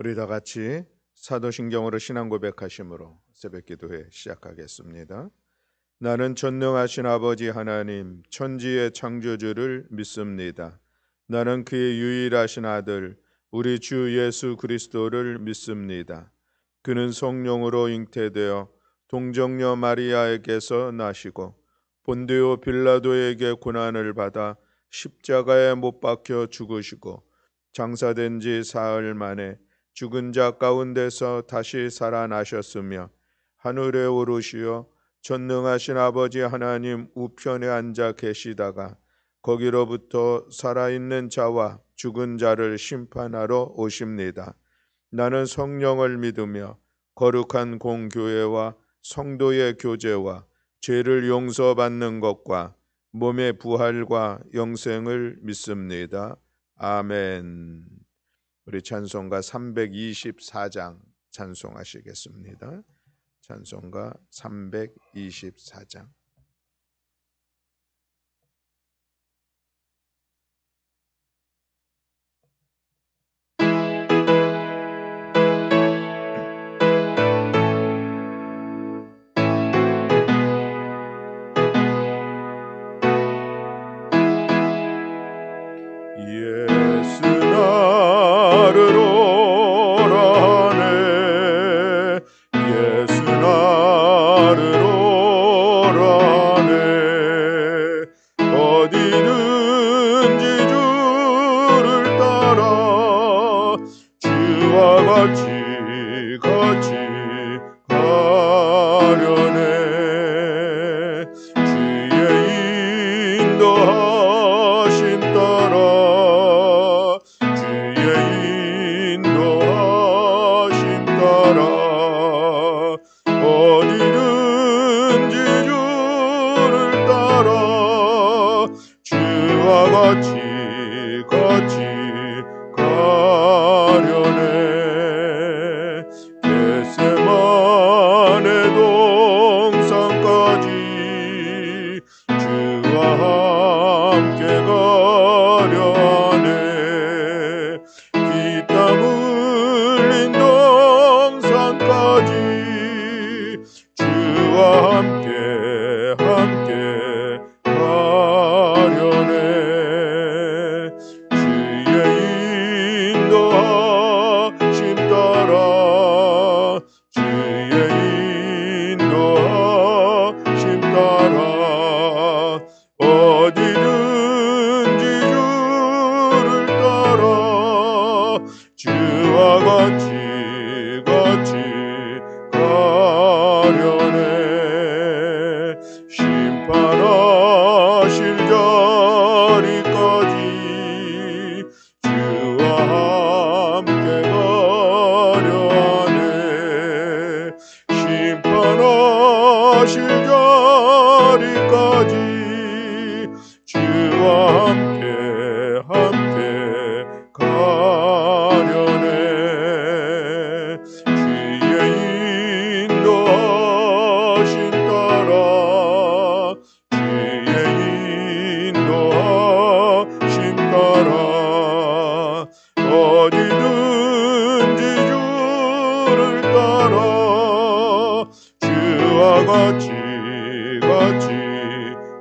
우리 다 같이 사도신경으로 신앙 고백하심으로 새벽 기도회 시작하겠습니다. 나는 전능하신 아버지 하나님 천지의 창조주를 믿습니다. 나는 그의 유일하신 아들 우리 주 예수 그리스도를 믿습니다. 그는 성령으로 잉태되어 동정녀 마리아에게서 나시고 본디오 빌라도에게 고난을 받아 십자가에 못 박혀 죽으시고 장사된 지 사흘 만에 죽은 자 가운데서 다시 살아나셨으며 하늘에 오르시어 전능하신 아버지 하나님 우편에 앉아 계시다가 거기로부터 살아있는 자와 죽은 자를 심판하러 오십니다. 나는 성령을 믿으며 거룩한 공교회와 성도의 교제와 죄를 용서받는 것과 몸의 부활과 영생을 믿습니다. 아멘. 우리 찬송가 324장 찬송하시겠습니다. 찬송가 324장. 예수 나를 오라네 예수 나를 오라네 어디든지 주를 따라 주와 같이 가려네 주의 인도하심 따라 주의 인도하심 따라 어디든지 주를 따라 주와 같이 가려네 겟세마네 동산까지 주와 함께 가려네 피땀 흘린 동산까지 주와 함께 가려네 주의 인도하심 따라 주의 인도하심 따라 어디든지 주를 따라 주와 같이 가려네 심판하실 자리까지 주와 함께 가려네 심판하실 자리까지 주와 함께 가려네 주의 인도하심 따라 주의 인도하심 따라 어디든지 주를 따라 주와 같이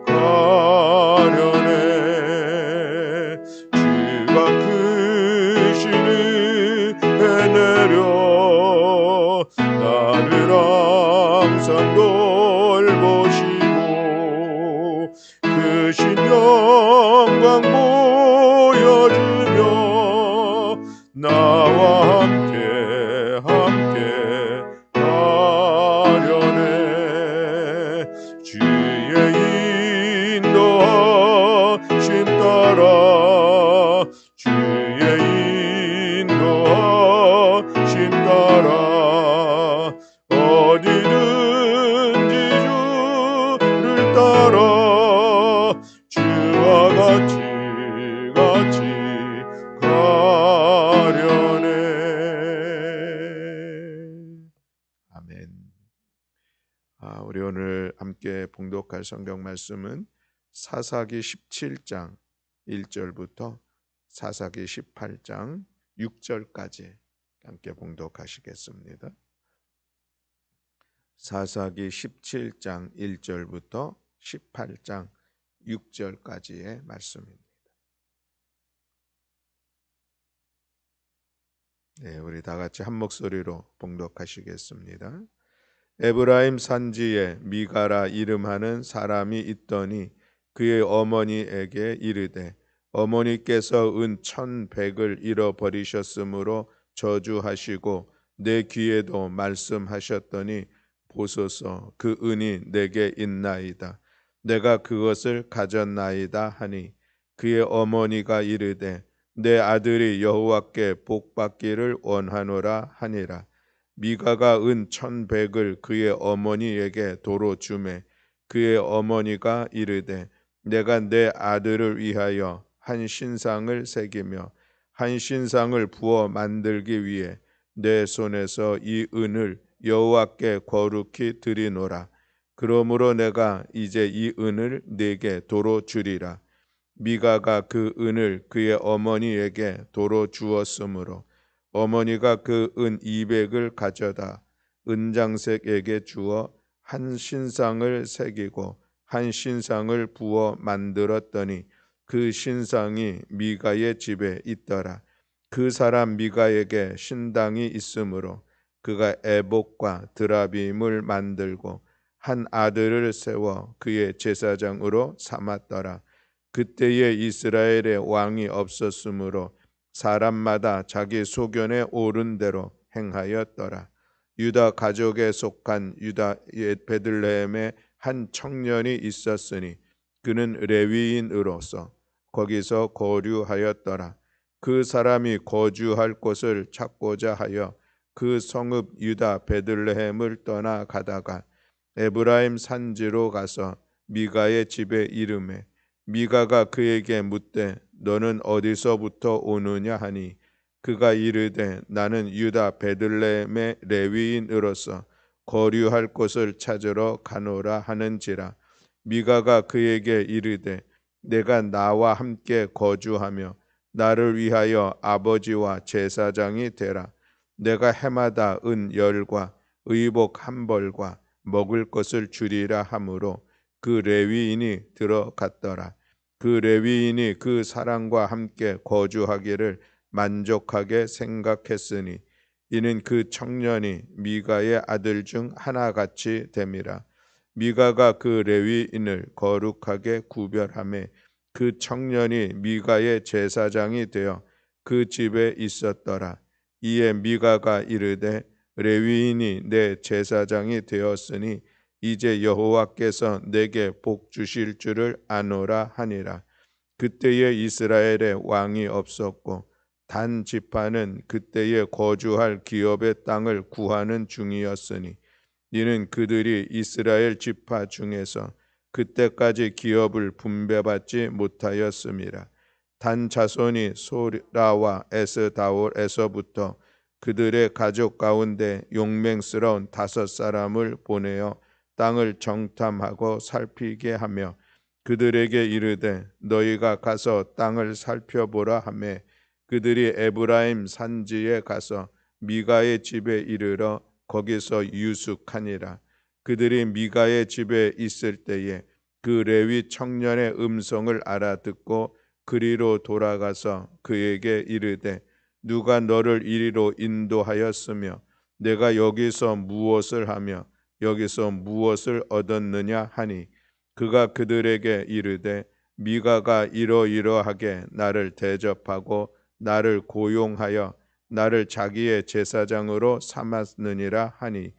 가려네 주가 크시는 내려 나를 항상 돌보시고 크신 영광 보여주며 나와 함께 가려네 주의 인도하심 따라 주의 인도하심 따라 어디든지 주를 따라 주와 같이 가려네. 아멘. 우리 오늘 함께 봉독할 성경 말씀은 사사기 17장 1절부터 사사기 18장 6절까지 함께 봉독하시겠습니다. 사사기 17장 1절부터 18장 6절까지의 말씀입니다. 네, 우리 다 같이 한 목소리로 봉독하시겠습니다. 에브라임 산지에 미가라 이름하는 사람이 있더니 그의 어머니에게 이르되 어머니께서 은 1,100을 잃어버리셨으므로 저주하시고 내 귀에도 말씀하셨더니 보소서 그 은이 내게 있나이다. 내가 그것을 가졌나이다 하니 그의 어머니가 이르되 내 아들이 여호와께 복받기를 원하노라 하니라. 미가가 은 1,100을 그의 어머니에게 도로 주매 그의 어머니가 이르되 내가 내 아들을 위하여 한 신상을 새기며 한 신상을 부어 만들기 위해 내 손에서 이 은을 여호와께 거룩히 드리노라. 그러므로 내가 이제 이 은을 네게 도로 주리라. 미가가 그 은을 그의 어머니에게 도로 주었으므로 어머니가 그 은 200을 가져다 은장색에게 주어 한 신상을 새기고 한 신상을 부어 만들었더니 그 신상이 미가의 집에 있더라. 그 사람 미가에게 신당이 있으므로 그가 에봇과 드라빔을 만들고 한 아들을 세워 그의 제사장으로 삼았더라. 그때에 이스라엘에 왕이 없었으므로 사람마다 자기 소견에 오른 대로 행하였더라. 유다 가족에 속한 유다의 베들레헴에 한 청년이 있었으니 그는 레위인으로서 거기서 거류하였더라. 그 사람이 거주할 곳을 찾고자 하여 그 성읍 유다 베들레헴을 떠나 가다가 에브라임 산지로 가서 미가의 집에 이르매 미가가 그에게 묻되 너는 어디서부터 오느냐 하니 그가 이르되 나는 유다 베들레헴의 레위인으로서 거류할 곳을 찾으러 가노라 하는지라. 미가가 그에게 이르되 내가 나와 함께 거주하며 나를 위하여 아버지와 제사장이 되라. 내가 해마다 은 10과 의복 1벌과 먹을 것을 주리라 하므로 그 레위인이 들어갔더라. 그 레위인이 그 사람과 함께 거주하기를 만족하게 생각했으니 이는 그 청년이 미가의 아들 중 하나같이 됨이라. 미가가 그 레위인을 거룩하게 구별하며 그 청년이 미가의 제사장이 되어 그 집에 있었더라. 이에 미가가 이르되 레위인이 내 제사장이 되었으니 이제 여호와께서 내게 복 주실 줄을 아노라 하니라. 그때에 이스라엘에 왕이 없었고 단 지파는 그때에 거주할 기업의 땅을 구하는 중이었으니 이는 그들이 이스라엘 지파 중에서 그때까지 기업을 분배받지 못하였음이라. 단 자손이 소라와 에스다올에서부터 그들의 가족 가운데 용맹스러운 5사람을 보내어 땅을 정탐하고 살피게 하며 그들에게 이르되 너희가 가서 땅을 살펴보라 하매 그들이 에브라임 산지에 가서 미가의 집에 이르러 거기서 유숙하니라. 그들이 미가의 집에 있을 때에 그 레위 청년의 음성을 알아듣고 그리로 돌아가서 그에게 이르되 누가 너를 이리로 인도하였으며 내가 여기서 무엇을 하며 여기서 무엇을 얻었느냐 하니 그가 그들에게 이르되 미가가 이러이러하게 나를 대접하고 나를 고용하여 나를 자기의 제사장으로 삼았느니라 하니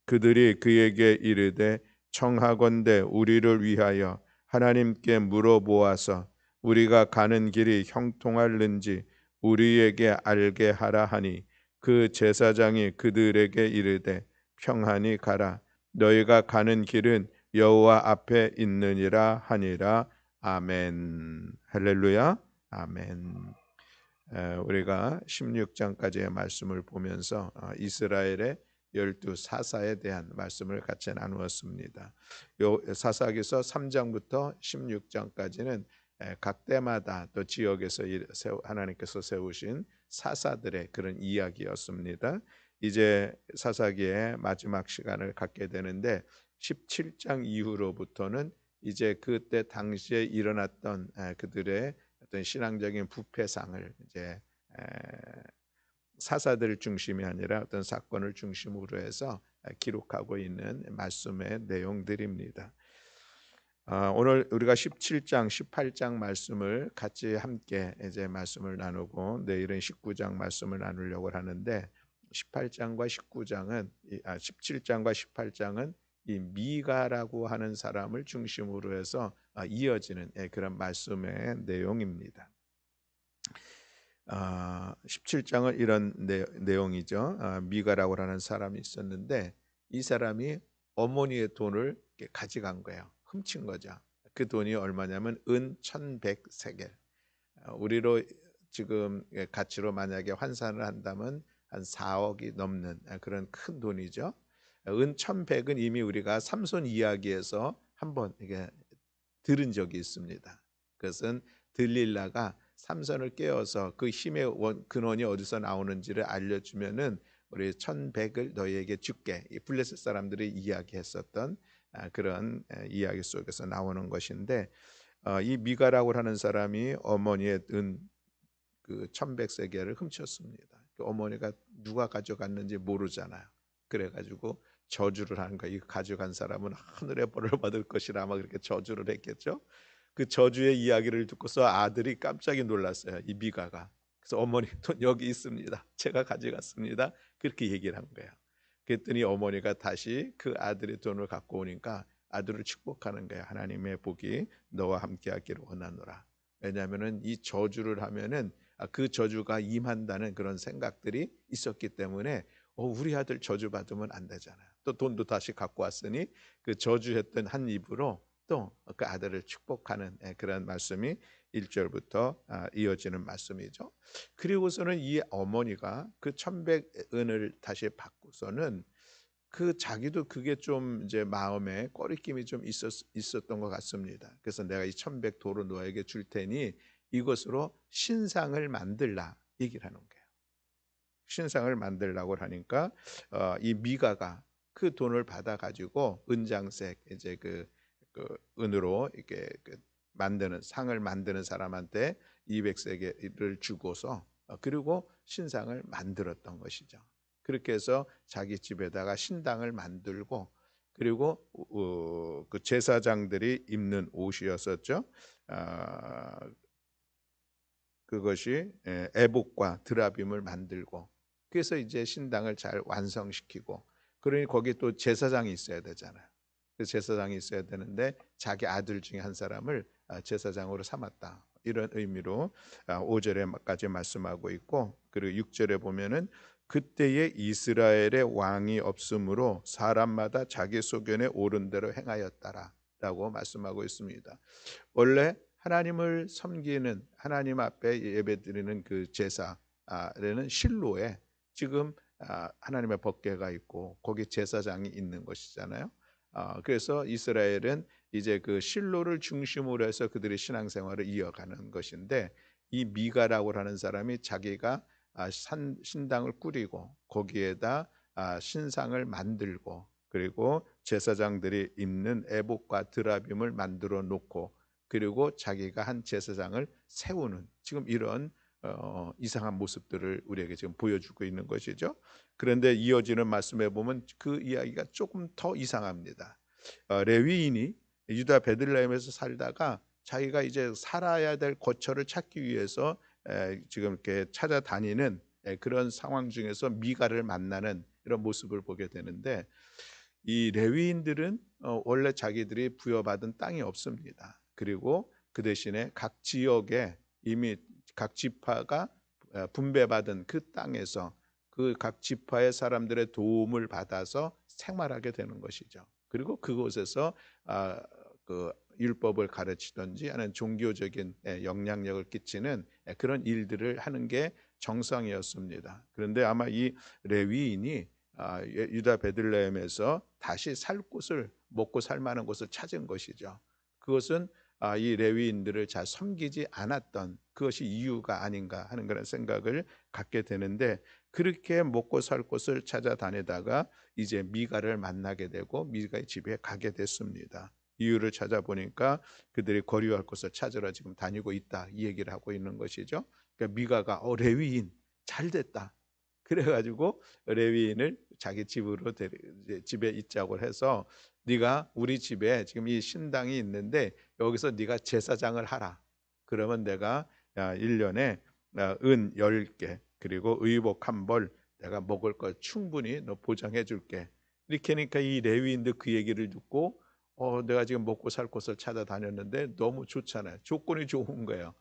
그들이 그에게 이르되 청하건대 우리를 위하여 하나님께 물어보아서 우리가 가는 길이 형통할는지 우리에게 알게 하라 하니 그 제사장이 그들에게 이르되 평안히 가라. 너희가 가는 길은 여호와 앞에 있느니라 하니라. 아멘. 할렐루야. 아멘. 우리가 16장까지의 말씀을 보면서 이스라엘의 12사사에 대한 말씀을 같이 나누었습니다. 사사기서 3장부터 16장까지는 각 때마다 또 지역에서 하나님께서 세우신 사사들의 그런 이야기였습니다. 이제 사사기의 마지막 시간을 갖게 되는데 17장 이후로부터는 이제 그때 당시에 일어났던 그들의 어떤 신앙적인 부패상을 이제 사사들 중심이 아니라 어떤 사건을 중심으로 해서 기록하고 있는 말씀의 내용들입니다. 오늘 우리가 17장, 18장 말씀을 같이 함께 이제 말씀을 나누고 내일은 19장 말씀을 나누려고 하는데 18장과 19장은 17장과 18장은 이 미가라고 하는 사람을 중심으로 해서 이어지는 그런 말씀의 내용입니다. 17장은 이런 내용이죠. 미가라고 하는 사람이 있었는데 이 사람이 어머니의 돈을 가져간 거예요. 훔친 거죠. 그 돈이 얼마냐면 은 1100세겔. 우리로 지금 가치로 만약에 환산을 한다면 한 4억이 넘는 그런 큰 돈이죠. 은 1100은 이미 우리가 삼손 이야기에서 한번 이게 들은 적이 있습니다. 그것은 들릴라가 삼손을 깨워서 그 힘의 근원이 어디서 나오는지를 알려주면은 우리 1100을 너희에게 줄게. 이 블레셋 사람들이 이야기했었던 그런 이야기 속에서 나오는 것인데 이 미가라고 하는 사람이 어머니의 그 1100세겔을 훔쳤습니다. 그 어머니가 누가 가져갔는지 모르잖아요. 그래가지고 저주를 한 거예요. 이 가져간 사람은 하늘의 벌을 받을 것이라 아마 그렇게 저주를 했겠죠. 그 저주의 이야기를 듣고서 아들이 깜짝이 놀랐어요. 이 미가가. 그래서 어머니 돈 여기 있습니다. 제가 가져갔습니다. 그렇게 얘기를 한 거예요. 그랬더니 어머니가 다시 그 아들의 돈을 갖고 오니까 아들을 축복하는 거예요. 하나님의 복이 너와 함께하기를 원하노라. 왜냐하면은 이 저주를 하면은 그 저주가 임한다는 그런 생각들이 있었기 때문에 우리 아들 저주 받으면 안 되잖아요. 또 돈도 다시 갖고 왔으니 그 저주했던 한 입으로 또 그 아들을 축복하는 그런 말씀이 1절부터 이어지는 말씀이죠. 그리고서는 이 어머니가 그 1100은을 다시 받고서는 그 자기도 그게 좀 이제 마음에 꺼리낌이 좀 있었던 것 같습니다. 그래서 내가 이 1100도로 너에게 줄 테니 이것으로 신상을 만들라 얘기를 하는 거예요. 신상을 만들라고 하니까 이 미가가 그 돈을 받아 가지고 은장색 이제 그 은으로 이렇게 만드는 상을 만드는 사람한테 200세겔을 주고서 그리고 신상을 만들었던 것이죠. 그렇게 해서 자기 집에다가 신당을 만들고 그리고 그 제사장들이 입는 옷이었었죠. 그것이 에봇과 드라빔을 만들고 그래서 이제 신당을 잘 완성시키고 그러니 거기 또 제사장이 있어야 되잖아요. 그 제사장이 있어야 되는데 자기 아들 중에 한 사람을 제사장으로 삼았다. 이런 의미로 5절에까지 말씀하고 있고 그리고 6절에 보면은 그때에 이스라엘의 왕이 없으므로 사람마다 자기 소견에 옳은 대로 행하였다라고 말씀하고 있습니다. 원래 하나님을 섬기는 하나님 앞에 예배드리는 그 제사는 실로에 지금 하나님의 법궤가 있고 거기 제사장이 있는 것이잖아요. 그래서 이스라엘은 이제 그 실로를 중심으로 해서 그들의 신앙생활을 이어가는 것인데 이 미가라고 하는 사람이 자기가 신당을 꾸리고 거기에다 신상을 만들고 그리고 제사장들이 입는 에봇과 드라빔을 만들어 놓고 그리고 자기가 한 제사장을 세우는 지금 이런 이상한 모습들을 우리에게 지금 보여주고 있는 것이죠. 그런데 이어지는 말씀에 보면 그 이야기가 조금 더 이상합니다. 레위인이 유다 베들레헴에서 살다가 자기가 이제 살아야 될 거처를 찾기 위해서 지금 이렇게 찾아다니는 그런 상황 중에서 미가를 만나는 이런 모습을 보게 되는데 이 레위인들은 원래 자기들이 부여받은 땅이 없습니다. 그리고 그 대신에 각 지역에 이미 각 지파가 분배받은 그 땅에서 그 각 지파의 사람들의 도움을 받아서 생활하게 되는 것이죠. 그리고 그곳에서 그 율법을 가르치든지 하는 종교적인 영향력을 끼치는 그런 일들을 하는 게 정상이었습니다. 그런데 아마 이 레위인이 유다 베들레헴에서 다시 살 곳을 먹고 살 만한 곳을 찾은 것이죠. 그것은 이 레위인들을 잘 섬기지 않았던 그것이 이유가 아닌가 하는 그런 생각을 갖게 되는데, 그렇게 먹고 살 곳을 찾아다니다가 이제 미가를 만나게 되고 미가의 집에 가게 됐습니다. 이유를 찾아보니까 그들이 거류할 곳을 찾으러 지금 다니고 있다, 이 얘기를 하고 있는 것이죠. 그러니까 미가가 레위인 잘 됐다, 그래가지고 레위인을 자기 집으로 이제 집에 있자고 해서, 네가 우리 집에 지금 이 신당이 있는데 여기서 네가 제사장을 하라. 그러면 내가 1년에 은 10개 그리고 의복 한 벌, 내가 먹을 걸 충분히 너 보장해 줄게. 이렇게 하니까 이 레위인도 그 얘기를 듣고 내가 지금 먹고 살 곳을 찾아다녔는데 너무 좋잖아요. 조건이 좋은 거예요.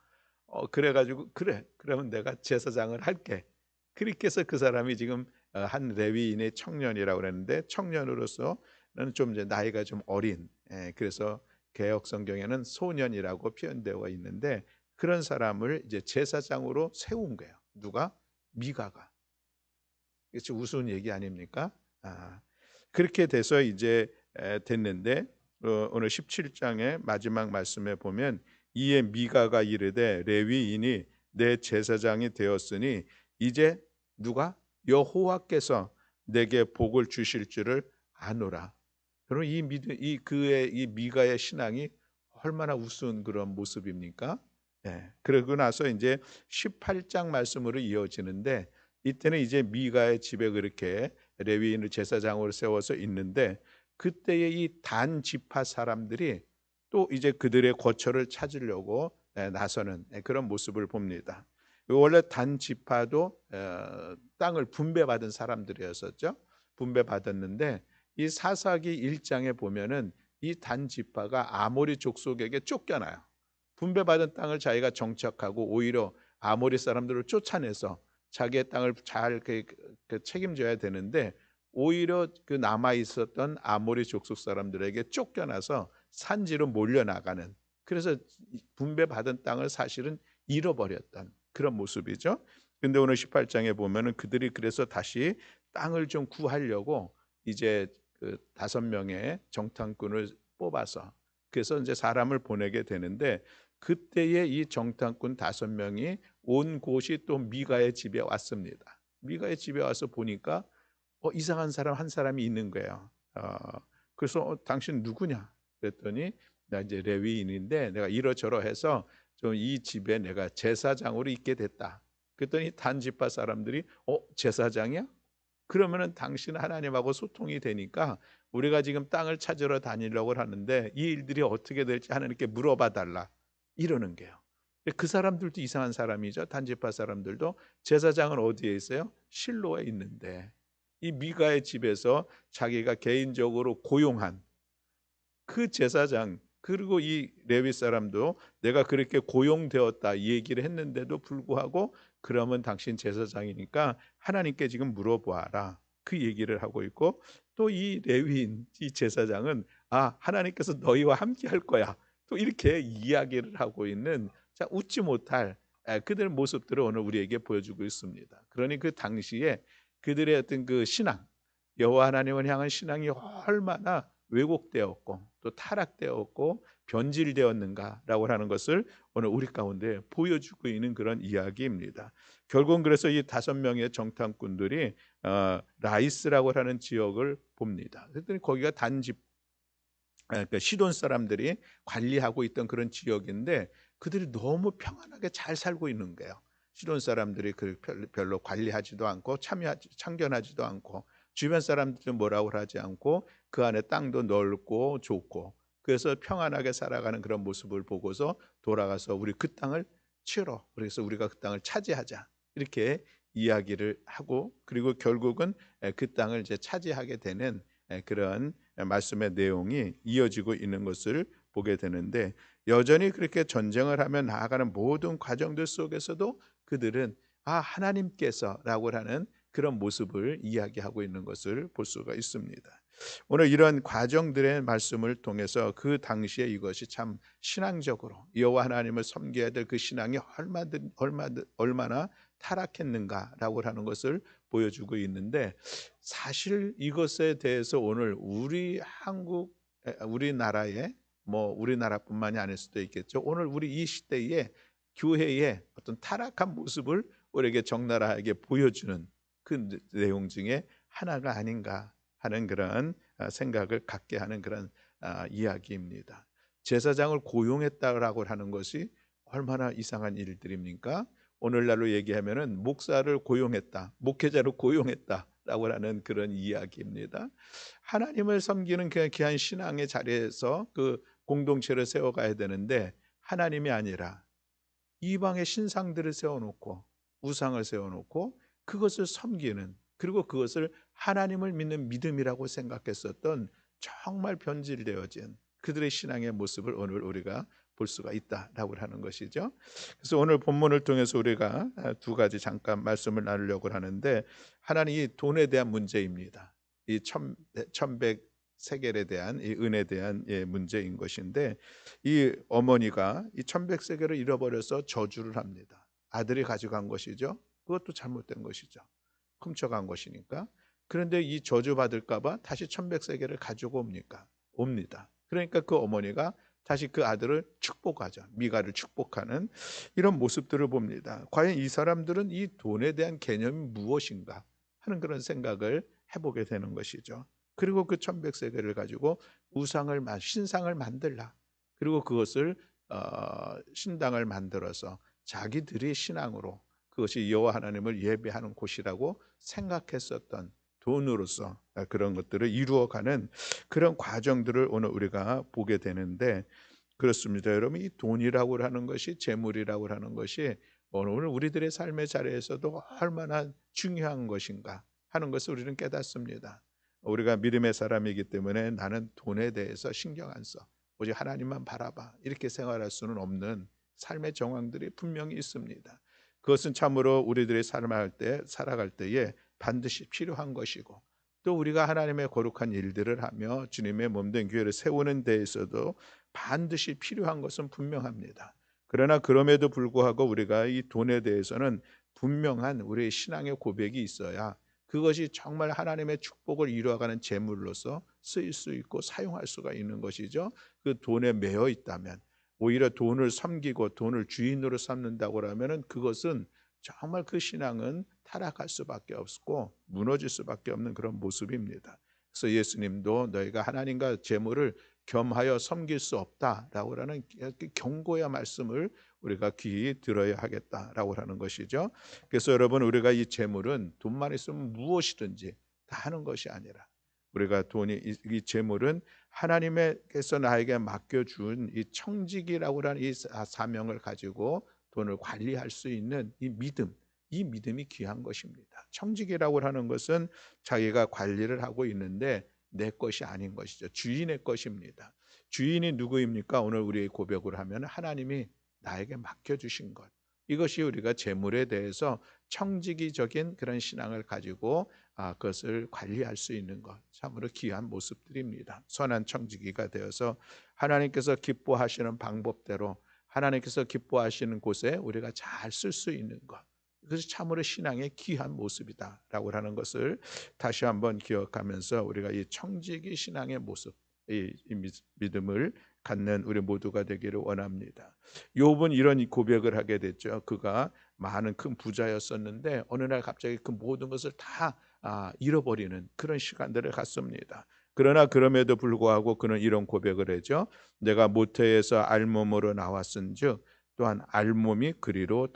그래가지고 그래, 그러면 내가 제사장을 할게. 그렇게 해서 그 사람이 지금 한 레위인의 청년이라고 그랬는데, 청년으로서는 좀 이제 나이가 좀 어린, 그래서 개역 성경에는 소년이라고 표현되어 있는데, 그런 사람을 이제 제사장으로 세운 거예요. 누가? 미가가. 그렇지, 우스운 얘기 아닙니까? 그렇게 돼서 이제 됐는데, 오늘 17장의 마지막 말씀에 보면, 이에 미가가 이르되 레위인이 내 제사장이 되었으니 이제 누가? 여호와께서 내게 복을 주실 줄을 아노라. 여러분, 이 미가의 신앙이 얼마나 우스운 그런 모습입니까? 그러고 나서 이제 18장 말씀으로 이어지는데, 이때는 이제 미가의 집에 그렇게 레위인을 제사장으로 세워서 있는데, 그때의 이 단 지파 사람들이 또 이제 그들의 거처를 찾으려고 나서는 그런 모습을 봅니다. 원래 단 지파도 땅을 분배받은 사람들이었었죠. 분배받았는데 이 사사기 1장에 보면은 이 단 지파가 아모리 족속에게 쫓겨나요. 분배받은 땅을 자기가 정착하고 오히려 아모리 사람들을 쫓아내서 자기의 땅을 잘 책임져야 되는데, 오히려 그 남아 있었던 아모리 족속 사람들에게 쫓겨나서 산지로 몰려나가는, 그래서 분배받은 땅을 사실은 잃어버렸던 그런 모습이죠. 근데 오늘 18장에 보면은 그들이 그래서 다시 땅을 좀 구하려고 이제 그 5명의 정탐꾼을 뽑아서, 그래서 이제 사람을 보내게 되는데, 그때에 이 정탐꾼 5명이 온 곳이 또 미가의 집에 왔습니다. 미가의 집에 와서 보니까 이상한 사람 한 사람이 있는 거예요. 그래서 당신 누구냐? 그랬더니 나 이제 레위인인데 내가 이러저러해서 좀 이 집에 내가 제사장으로 있게 됐다. 그랬더니 단지파 사람들이 제사장이야? 그러면은 당신 하나님하고 소통이 되니까 우리가 지금 땅을 찾으러 다니려고 하는데 이 일들이 어떻게 될지 하나님께 물어봐 달라, 이러는 게요. 그 사람들도 이상한 사람이죠. 단지파 사람들도. 제사장은 어디에 있어요? 실로에 있는데 이 미가의 집에서 자기가 개인적으로 고용한 그 제사장, 그리고 이 레위 사람도 내가 그렇게 고용되었다 이 얘기를 했는데도 불구하고, 그러면 당신 제사장이니까 하나님께 지금 물어보아라, 그 얘기를 하고 있고, 또 이 레위인 이 제사장은 하나님께서 너희와 함께 할 거야, 또 이렇게 이야기를 하고 있는, 자, 웃지 못할 그들의 모습들을 오늘 우리에게 보여주고 있습니다. 그러니 그 당시에 그들의 어떤 그 신앙, 여호와 하나님을 향한 신앙이 얼마나 왜곡되었고 또 타락되었고 변질되었는가라고 하는 것을 오늘 우리 가운데 보여주고 있는 그런 이야기입니다. 결국은 그래서 이 5명의 정탐꾼들이 라이스라고 하는 지역을 봅니다. 그랬더니 거기가 단집, 그러니까 시돈 사람들이 관리하고 있던 그런 지역인데 그들이 너무 평안하게 잘 살고 있는 거예요. 시돈 사람들이 별로 관리하지도 않고 참견하지도 않고, 주변 사람들은 뭐라고 하지 않고 그 안에 땅도 넓고 좋고, 그래서 평안하게 살아가는 그런 모습을 보고서 돌아가서 우리 그 땅을 치러, 그래서 우리가 그 땅을 차지하자, 이렇게 이야기를 하고, 그리고 결국은 그 땅을 이제 차지하게 되는 그런 말씀의 내용이 이어지고 있는 것을 보게 되는데, 여전히 그렇게 전쟁을 하며 나아가는 모든 과정들 속에서도 그들은 하나님께서라고 하는 그런 모습을 이야기하고 있는 것을 볼 수가 있습니다. 오늘 이런 과정들의 말씀을 통해서 그 당시에 이것이 참 신앙적으로 여호와 하나님을 섬겨야 될 그 신앙이 얼마나 타락했는가라고 하는 것을 보여주고 있는데, 사실 이것에 대해서 오늘 우리나라의 뭐 우리나라뿐만이 아닐 수도 있겠죠. 오늘 우리 이 시대에 교회의 어떤 타락한 모습을 우리에게 적나라하게 보여주는 그 내용 중에 하나가 아닌가 하는 그런 생각을 갖게 하는 그런 이야기입니다. 제사장을 고용했다라고 하는 것이 얼마나 이상한 일들입니까? 오늘날로 얘기하면은 목사를 고용했다, 목회자를 고용했다라고 하는 그런 이야기입니다. 하나님을 섬기는 그 귀한 신앙의 자리에서 그 공동체를 세워가야 되는데 하나님이 아니라 이방의 신상들을 세워놓고 우상을 세워놓고 그것을 섬기는, 그리고 그것을 하나님을 믿는 믿음이라고 생각했었던 정말 변질되어진 그들의 신앙의 모습을 오늘 우리가 볼 수가 있다라고 하는 것이죠. 그래서 오늘 본문을 통해서 우리가 두 가지 잠깐 말씀을 나누려고 하는데, 하나는 이 돈에 대한 문제입니다. 이 천백 세겔에 대한 이 은에 대한 문제인 것인데, 이 어머니가 이 천백세겔을 잃어버려서 저주를 합니다. 아들이 가져간 것이죠. 그것도 잘못된 것이죠. 훔쳐간 것이니까. 그런데 이 저주 받을까 봐 다시 천백세겔을 가지고 옵니다. 그러니까 그 어머니가 다시 그 아들을 축복하죠. 미가를 축복하는 이런 모습들을 봅니다. 과연 이 사람들은 이 돈에 대한 개념이 무엇인가 하는 그런 생각을 해보게 되는 것이죠. 그리고 그 천백세겔을 가지고 신상을 만들라. 그리고 그것을 신당을 만들어서 자기들의 신앙으로 그것이 여호와 하나님을 예배하는 곳이라고 생각했었던 돈으로서 그런 것들을 이루어가는 그런 과정들을 오늘 우리가 보게 되는데, 그렇습니다. 여러분, 이 돈이라고 하는 것이, 재물이라고 하는 것이 오늘 우리들의 삶의 자리에서도 얼마나 중요한 것인가 하는 것을 우리는 깨닫습니다. 우리가 믿음의 사람이기 때문에 나는 돈에 대해서 신경 안 써, 오직 하나님만 바라봐, 이렇게 생활할 수는 없는 삶의 정황들이 분명히 있습니다. 그것은 참으로 우리들의 살아갈 때에 반드시 필요한 것이고, 또 우리가 하나님의 거룩한 일들을 하며 주님의 몸된 교회를 세우는 데 있어도 반드시 필요한 것은 분명합니다. 그러나 그럼에도 불구하고 우리가 이 돈에 대해서는 분명한 우리의 신앙의 고백이 있어야 그것이 정말 하나님의 축복을 이루어가는 재물로서 쓰일 수 있고 사용할 수가 있는 것이죠. 그 돈에 매여 있다면, 오히려 돈을 섬기고 돈을 주인으로 삼는다고 하면은 그것은 정말 그 신앙은 타락할 수밖에 없고 무너질 수밖에 없는 그런 모습입니다. 그래서 예수님도 너희가 하나님과 재물을 겸하여 섬길 수 없다라고 하는 경고의 말씀을 우리가 귀히 들어야 하겠다라고 하는 것이죠. 그래서 여러분, 우리가 이 재물은 돈만 있으면 무엇이든지 다 하는 것이 아니라, 우리가 이 재물은 하나님께서 나에게 맡겨준 이 청지기라고 하는 이 사명을 가지고 돈을 관리할 수 있는 이 믿음이 귀한 것입니다. 청지기라고 하는 것은 자기가 관리를 하고 있는데 내 것이 아닌 것이죠. 주인의 것입니다. 주인이 누구입니까? 오늘 우리의 고백을 하면 하나님이 나에게 맡겨주신 것, 이것이 우리가 재물에 대해서 청지기적인 그런 신앙을 가지고 그것을 관리할 수 있는 것, 참으로 귀한 모습들입니다. 선한 청지기가 되어서 하나님께서 기뻐하시는 방법대로 하나님께서 기뻐하시는 곳에 우리가 잘 쓸 수 있는 것, 그것이 참으로 신앙의 귀한 모습이다라고 하는 것을 다시 한번 기억하면서 우리가 이 청지기 신앙의 모습, 이 믿음을 갖는 우리 모두가 되기를 원합니다. 욥은 이런 고백을 하게 됐죠. 그가 많은 큰 부자였었는데 어느 날 갑자기 그 모든 것을 다 잃어버리는 그런 시간들을 갖습니다. 그러나 그럼에도 불구하고 그는 이런 고백을 하죠. 내가 모태에서 알몸으로 나왔은즉 또한 알몸이 그리로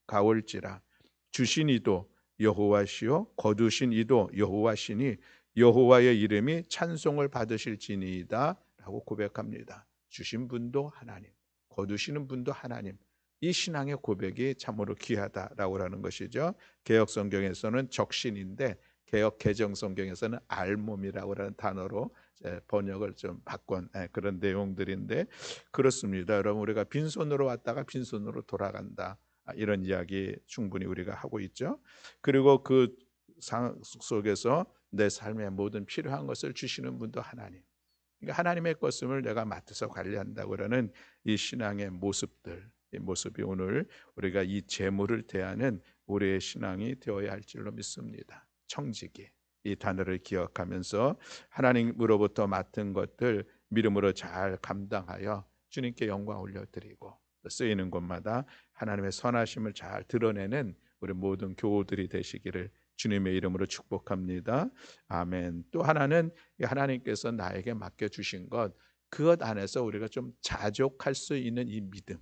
돌아가올지라. 주신 이도 여호와시요 거두신 이도 여호와시니 여호와의 이름이 찬송을 받으실지니이다 라고 고백합니다. 주신 분도 하나님, 거두시는 분도 하나님. 이 신앙의 고백이 참으로 귀하다라고 하는 것이죠. 개역 성경에서는 적신인데 개역 개정 성경에서는 알몸이라고 하는 단어로 번역을 좀 바꾼 그런 내용들인데, 그렇습니다. 여러분, 우리가 빈손으로 왔다가 빈손으로 돌아간다, 이런 이야기 충분히 우리가 하고 있죠. 그리고 그 상황 속에서 내 삶의 모든 필요한 것을 주시는 분도 하나님. 그러니까 하나님의 것을 내가 맡아서 관리한다고 하는 이 신앙의 모습들, 이 모습이 오늘 우리가 이 재물을 대하는 우리의 신앙이 되어야 할 줄로 믿습니다. 청지기, 이 단어를 기억하면서 하나님으로부터 맡은 것들, 믿음으로 잘 감당하여 주님께 영광 올려드리고 또 쓰이는 곳마다 하나님의 선하심을 잘 드러내는 우리 모든 교우들이 되시기를 주님의 이름으로 축복합니다. 아멘. 또 하나는 하나님께서 나에게 맡겨주신 것, 그것 안에서 우리가 좀 자족할 수 있는 이 믿음,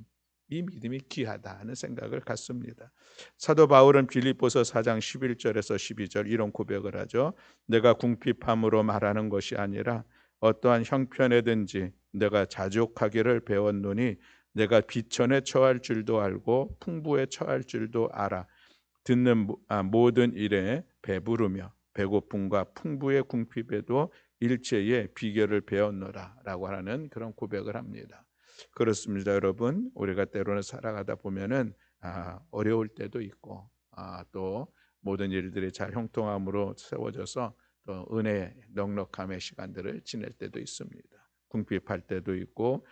이 믿음이 귀하다 하는 생각을 갖습니다. 사도 바울은 빌립보서 4장 11절에서 12절 이런 고백을 하죠. 내가 궁핍함으로 말하는 것이 아니라 어떠한 형편에든지 내가 자족하기를 배웠노니 내가 비천에 처할 줄도 알고 풍부에 처할 줄도 알아. 듣는 모든 일에 배부르며 배고픔과 풍부의 궁핍에도 일체의 비결을 배웠노라 라고 하는 그런 고백을 합니다. 그렇습니다, 여러분. 우리가 때로는 살아가다 보면은 어려울 때도 있고 또 모든 일들이 잘 형통함으로 세워져서 또 은혜 넉넉함의 시간들을 지낼 때도 있습니다. 궁핍할 때도 있고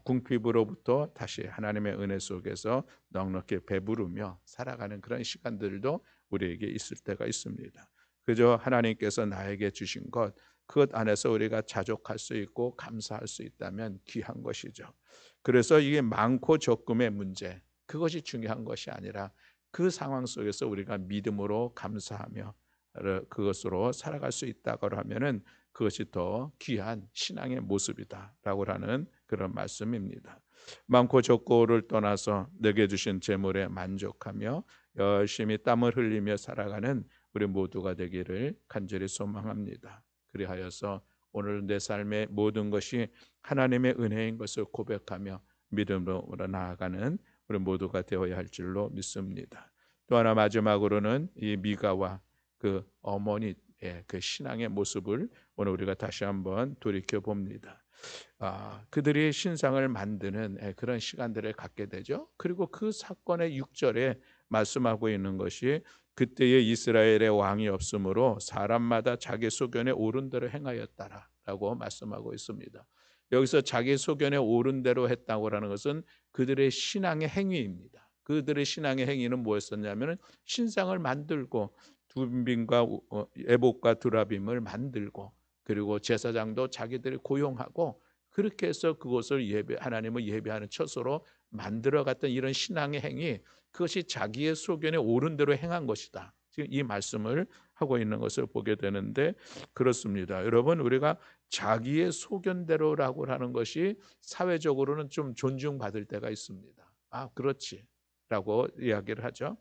궁핍으로부터 다시 하나님의 은혜 속에서 넉넉히 배부르며 살아가는 그런 시간들도 우리에게 있을 때가 있습니다. 그저 하나님께서 나에게 주신 것, 그것 안에서 우리가 자족할 수 있고 감사할 수 있다면 귀한 것이죠. 그래서 이게 많고 적음의 문제, 그것이 중요한 것이 아니라 그 상황 속에서 우리가 믿음으로 감사하며 그것으로 살아갈 수 있다고 하면은 그것이 더 귀한 신앙의 모습이다라고 하는 그런 말씀입니다. 많고 적고를 떠나서 내게 주신 재물에 만족하며 열심히 땀을 흘리며 살아가는 우리 모두가 되기를 간절히 소망합니다. 그리하여서 오늘 내 삶의 모든 것이 하나님의 은혜인 것을 고백하며 믿음으로 나아가는 우리 모두가 되어야 할 줄로 믿습니다. 또 하나 마지막으로는 이 미가와 그 어머니의 그 신앙의 모습을 오늘 우리가 다시 한번 돌이켜 봅니다. 그들이 신상을 만드는 그런 시간들을 갖게 되죠. 그리고 그 사건의 6절에 말씀하고 있는 것이 그때의 이스라엘의 왕이 없으므로 사람마다 자기 소견에 옳은 대로 행하였다라고 말씀하고 있습니다. 여기서 자기 소견에 옳은 대로 했다고 하는 것은 그들의 신앙의 행위입니다. 그들의 신앙의 행위는 뭐였었냐면 신상을 만들고 둠빔과 에봇과 두라빔을 만들고 그리고 제사장도 자기들이 고용하고 그렇게 해서 그것을 하나님을 예배하는 처소로 만들어갔던 이런 신앙의 행위, 그것이 자기의 소견에 옳은 대로 행한 것이다. 지금 이 말씀을 하고 있는 것을 보게 되는데 그렇습니다. 여러분, 우리가 자기의 소견대로라고 하는 것이 사회적으로는 좀 존중받을 때가 있습니다. 그렇지 라고 이야기를 하죠.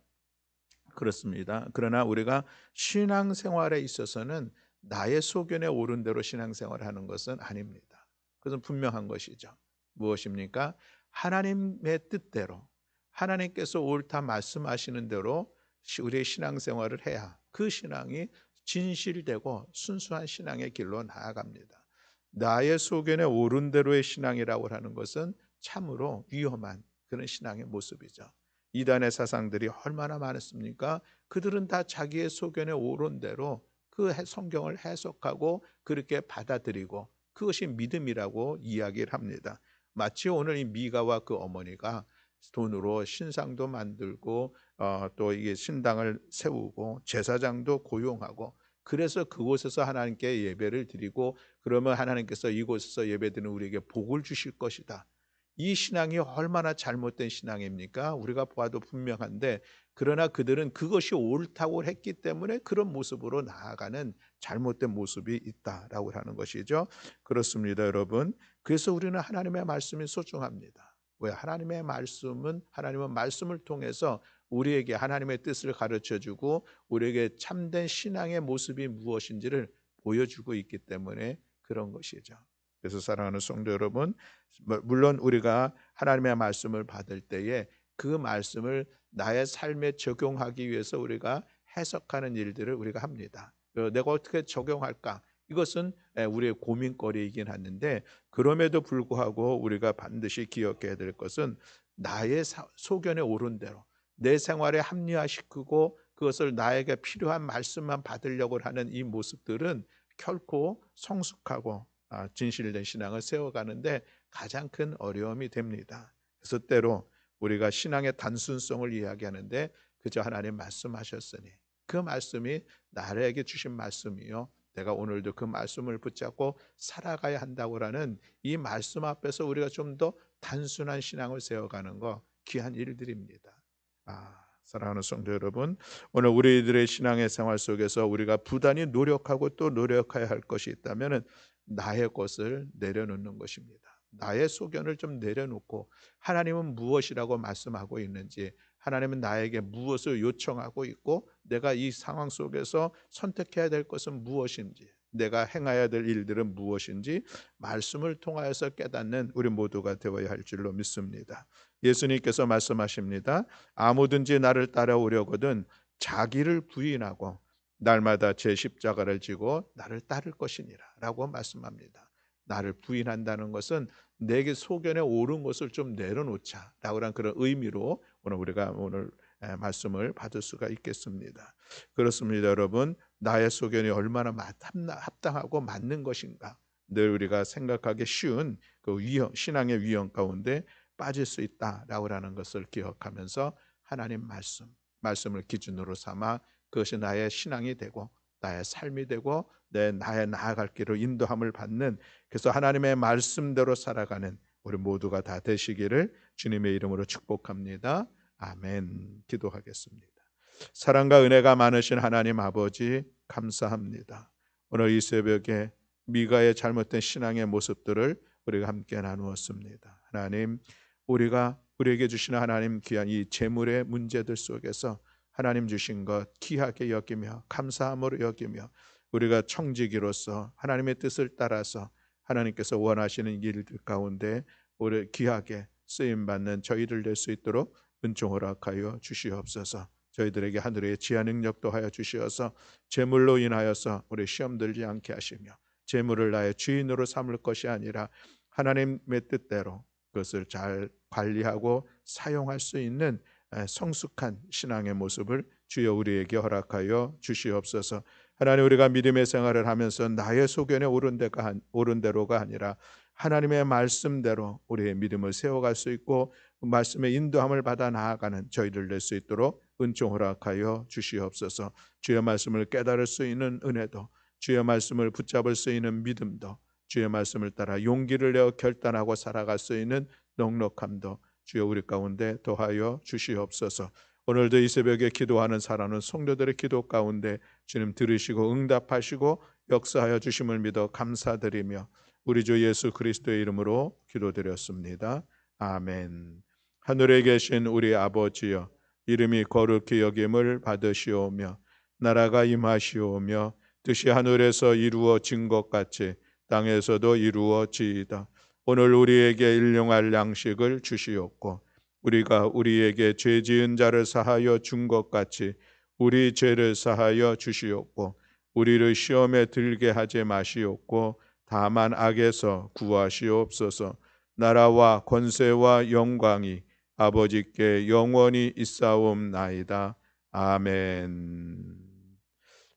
그렇습니다. 그러나 우리가 신앙생활에 있어서는 나의 소견에 옳은 대로 신앙생활을 하는 것은 아닙니다. 그것은 분명한 것이죠. 무엇입니까? 하나님의 뜻대로 하나님께서 옳다 말씀하시는 대로 우리의 신앙생활을 해야 그 신앙이 진실되고 순수한 신앙의 길로 나아갑니다. 나의 소견에 옳은 대로의 신앙이라고 하는 것은 참으로 위험한 그런 신앙의 모습이죠. 이단의 사상들이 얼마나 많았습니까? 그들은 다 자기의 소견에 옳은 대로 그 성경을 해석하고 그렇게 받아들이고 그것이 믿음이라고 이야기를 합니다. 마치 오늘 이 미가와 그 어머니가 돈으로 신상도 만들고 또 이게 신당을 세우고 제사장도 고용하고 그래서 그곳에서 하나님께 예배를 드리고 그러면 하나님께서 이곳에서 예배드리는 우리에게 복을 주실 것이다. 이 신앙이 얼마나 잘못된 신앙입니까? 우리가 보아도 분명한데 그러나 그들은 그것이 옳다고 했기 때문에 그런 모습으로 나아가는 잘못된 모습이 있다라고 하는 것이죠. 그렇습니다, 여러분. 그래서 우리는 하나님의 말씀이 소중합니다. 왜? 하나님의 말씀은 하나님은 말씀을 통해서 우리에게 하나님의 뜻을 가르쳐주고 우리에게 참된 신앙의 모습이 무엇인지를 보여주고 있기 때문에 그런 것이죠. 그래서 사랑하는 성도 여러분, 물론 우리가 하나님의 말씀을 받을 때에 그 말씀을 나의 삶에 적용하기 위해서 우리가 해석하는 일들을 우리가 합니다. 내가 어떻게 적용할까? 이것은 우리의 고민거리이긴 하는데 그럼에도 불구하고 우리가 반드시 기억해야 될 것은 나의 소견에 옳은 대로 내 생활에 합리화시키고 그것을 나에게 필요한 말씀만 받으려고 하는 이 모습들은 결코 성숙하고 진실된 신앙을 세워가는데 가장 큰 어려움이 됩니다. 그래서 때로 우리가 신앙의 단순성을 이야기하는데 그저 하나님 말씀하셨으니 그 말씀이 나에게 주신 말씀이요 내가 오늘도 그 말씀을 붙잡고 살아가야 한다고라는 이 말씀 앞에서 우리가 좀 더 단순한 신앙을 세워가는 거 귀한 일들입니다. 사랑하는 성도 여러분, 오늘 우리들의 신앙의 생활 속에서 우리가 부단히 노력하고 또 노력해야 할 것이 있다면 나의 것을 내려놓는 것입니다. 나의 소견을 좀 내려놓고 하나님은 무엇이라고 말씀하고 있는지, 하나님은 나에게 무엇을 요청하고 있고 내가 이 상황 속에서 선택해야 될 것은 무엇인지, 내가 행해야 될 일들은 무엇인지 말씀을 통하여서 깨닫는 우리 모두가 되어야 할 줄로 믿습니다. 예수님께서 말씀하십니다. 아무든지 나를 따라오려거든 자기를 부인하고 날마다 제 십자가를 지고 나를 따를 것이니라 라고 말씀합니다. 나를 부인한다는 것은 내게 소견에 옳은 것을 좀 내려놓자 라고 그런 의미로 우리가 오늘 말씀을 받을 수가 있겠습니다. 그렇습니다. 여러분, 나의 소견이 얼마나 합당하고 맞는 것인가, 늘 우리가 생각하기 쉬운 그 신앙의 위험 가운데 빠질 수 있다라고 하는 것을 기억하면서 하나님 말씀을 기준으로 삼아 그것이 나의 신앙이 되고 나의 삶이 되고 나의 나아갈 길을 인도함을 받는, 그래서 하나님의 말씀대로 살아가는 우리 모두가 다 되시기를 주님의 이름으로 축복합니다. 아멘. 기도하겠습니다. 사랑과 은혜가 많으신 하나님 아버지, 감사합니다. 오늘 이 새벽에 미가의 잘못된 신앙의 모습들을 우리가 함께 나누었습니다. 하나님, 우리가 우리에게 주시는 하나님 귀한 이 재물의 문제들 속에서 하나님 주신 것 귀하게 여기며 감사함으로 여기며 우리가 청지기로서 하나님의 뜻을 따라서 하나님께서 원하시는 일들 가운데 우리 귀하게 쓰임받는 저희들 될 수 있도록 은총 허락하여 주시옵소서. 저희들에게 하늘의 지하 능력도 하여 주시어서 재물로 인하여서 우리 시험 들지 않게 하시며 재물을 나의 주인으로 삼을 것이 아니라 하나님의 뜻대로 그것을 잘 관리하고 사용할 수 있는 성숙한 신앙의 모습을 주여 우리에게 허락하여 주시옵소서. 하나님, 우리가 믿음의 생활을 하면서 나의 소견에 옳은 대로가 아니라 하나님의 말씀대로 우리의 믿음을 세워갈 수 있고 말씀의 인도함을 받아 나아가는 저희들 될 수 있도록 은총 허락하여 주시옵소서. 주의 말씀을 깨달을 수 있는 은혜도, 주의 말씀을 붙잡을 수 있는 믿음도, 주의 말씀을 따라 용기를 내어 결단하고 살아갈 수 있는 넉넉함도 주여 우리 가운데 더하여 주시옵소서. 오늘도 이 새벽에 기도하는 사랑하는 성도들의 기도 가운데 주님 들으시고 응답하시고 역사하여 주심을 믿어 감사드리며 우리 주 예수 그리스도의 이름으로 기도드렸습니다. 아멘. 하늘에 계신 우리 아버지여, 이름이 거룩히 여김을 받으시오며 나라가 임하시오며 뜻이 하늘에서 이루어진 것 같이 땅에서도 이루어지이다. 오늘 우리에게 일용할 양식을 주시옵고 우리가 우리에게 죄 지은 자를 사하여 준 것 같이 우리 죄를 사하여 주시옵고 우리를 시험에 들게 하지 마시옵고 다만 악에서 구하시옵소서. 나라와 권세와 영광이 아버지께 영원히 있사옵나이다. 아멘.